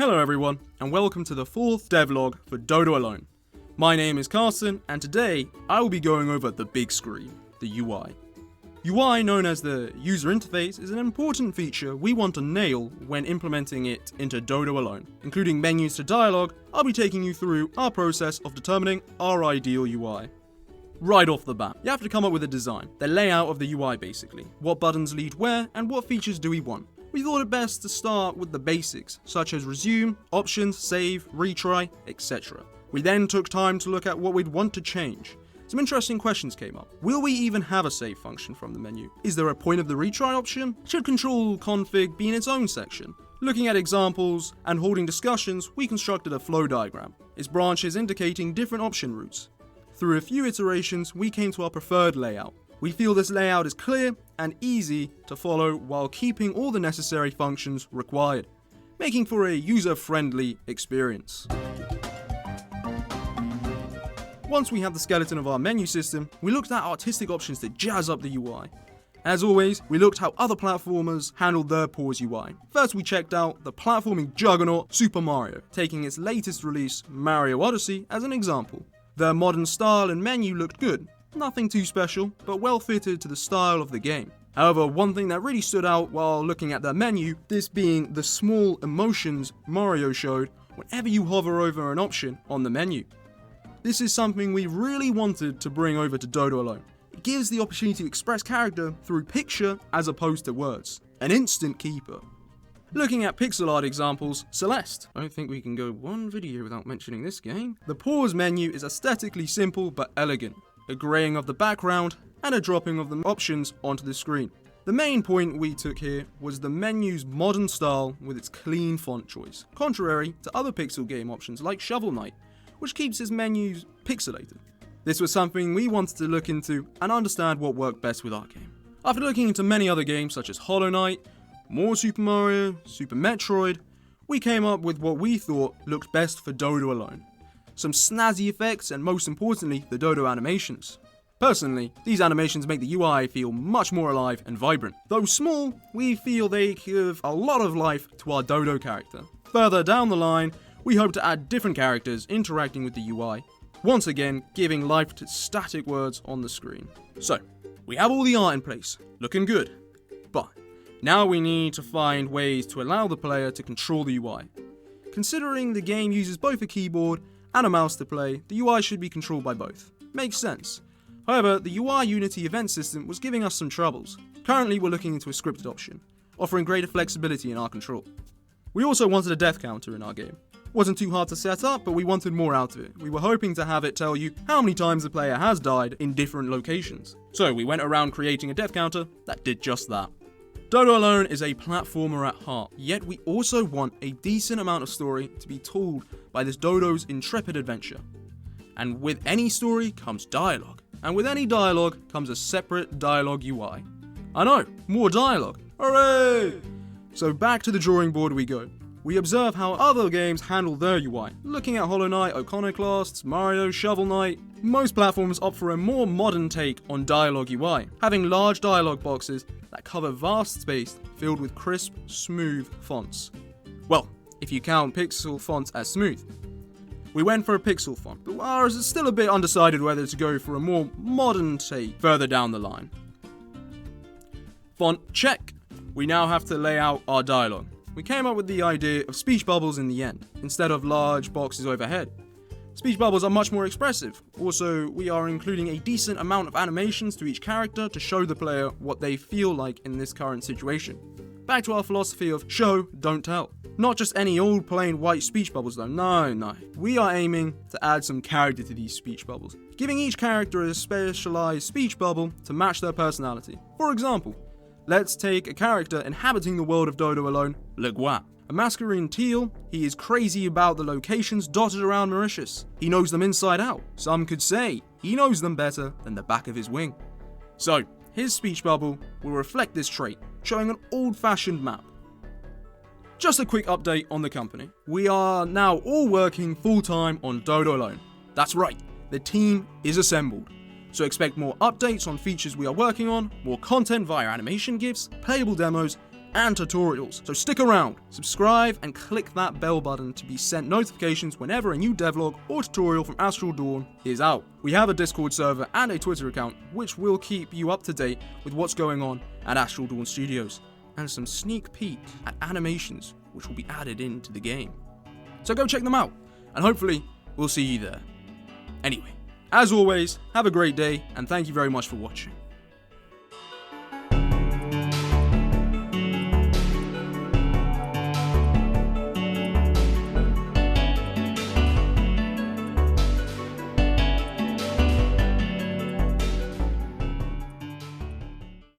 Hello everyone, and welcome to the 4th devlog for Dodo Alone. My name is Karsten, and today I will be going over the big screen, the UI. UI, known as the user interface, is an important feature we want to nail when implementing it into Dodo Alone. Including menus to dialogue, I'll be taking you through our process of determining our ideal UI. Right off the bat, you have to come up with a design, the layout of the UI basically. What buttons lead where, and what features do we want? We thought it best to start with the basics, such as resume, options, save, retry, etc. We then took time to look at what we'd want to change. Some interesting questions came up. Will we even have a save function from the menu? Is there a point of the retry option? Should control config be in its own section? Looking at examples and holding discussions, we constructed a flow diagram, its branches indicating different option routes. Through a few iterations, we came to our preferred layout. We feel this layout is clear and easy to follow while keeping all the necessary functions required, making for a user-friendly experience. Once we have the skeleton of our menu system, we looked at artistic options to jazz up the UI. As always, we looked how other platformers handled their pause UI. First, we checked out the platforming juggernaut Super Mario, taking its latest release, Mario Odyssey, as an example. Their modern style and menu looked good. Nothing too special, but well fitted to the style of the game. However, one thing that really stood out while looking at their menu, this being the small emotions Mario showed whenever you hover over an option on the menu. This is something we really wanted to bring over to Dodo Alone. It gives the opportunity to express character through picture as opposed to words. An instant keeper. Looking at pixel art examples, Celeste. I don't think we can go one video without mentioning this game. The pause menu is aesthetically simple but elegant. A graying of the background, and a dropping of the options onto the screen. The main point we took here was the menu's modern style with its clean font choice, contrary to other pixel game options like Shovel Knight, which keeps its menus pixelated. This was something we wanted to look into and understand what worked best with our game. After looking into many other games such as Hollow Knight, more Super Mario, Super Metroid, we came up with what we thought looked best for Dodo Alone. Some snazzy effects, and most importantly, the Dodo animations. Personally, these animations make the UI feel much more alive and vibrant. Though small, we feel they give a lot of life to our Dodo character. Further down the line, we hope to add different characters interacting with the UI, once again giving life to static words on the screen. So, we have all the art in place, looking good. But, now we need to find ways to allow the player to control the UI. Considering the game uses both a keyboard and a mouse to play, the UI should be controlled by both. Makes sense. However, the UI Unity event system was giving us some troubles. Currently, we're looking into a scripted option, offering greater flexibility in our control. We also wanted a death counter in our game. Wasn't too hard to set up, but we wanted more out of it. We were hoping to have it tell you how many times the player has died in different locations. So we went around creating a death counter that did just that. Dodo Alone is a platformer at heart, yet we also want a decent amount of story to be told by this Dodo's intrepid adventure. And with any story comes dialogue, and with any dialogue comes a separate dialogue UI. I know, more dialogue, hooray! So back to the drawing board we go. We observe how other games handle their UI, looking at Hollow Knight, Iconoclasts, Mario, Shovel Knight. Most platforms opt for a more modern take on dialogue UI, having large dialogue boxes that cover vast space filled with crisp, smooth fonts. Well, if you count pixel fonts as smooth. We went for a pixel font, but ours is still a bit undecided whether to go for a more modern take further down the line. Font check. We now have to lay out our dialogue. We came up with the idea of speech bubbles in the end, instead of large boxes overhead. Speech bubbles are much more expressive. Also, we are including a decent amount of animations to each character to show the player what they feel like in this current situation. Back to our philosophy of show, don't tell. Not just any old plain white speech bubbles though, no. We are aiming to add some character to these speech bubbles, giving each character a specialized speech bubble to match their personality. For example, let's take a character inhabiting the world of Dodo Alone, Legua. A masquerade teal, he is crazy about the locations dotted around Mauritius. He knows them inside out. Some could say he knows them better than the back of his wing. So, his speech bubble will reflect this trait, showing an old-fashioned map. Just a quick update on the company. We are now all working full-time on Dodo Alone. That's right, the team is assembled. So expect more updates on features we are working on, more content via animation GIFs, playable demos, and tutorials, so stick around, subscribe, and click that bell button to be sent notifications whenever a new devlog or tutorial from Astral Dawn is out. We have a Discord server and a Twitter account, which will keep you up to date with what's going on at Astral Dawn Studios, and some sneak peek at animations which will be added into the game. So go check them out, and hopefully we'll see you there. Anyway, as always, have a great day, and thank you very much for watching.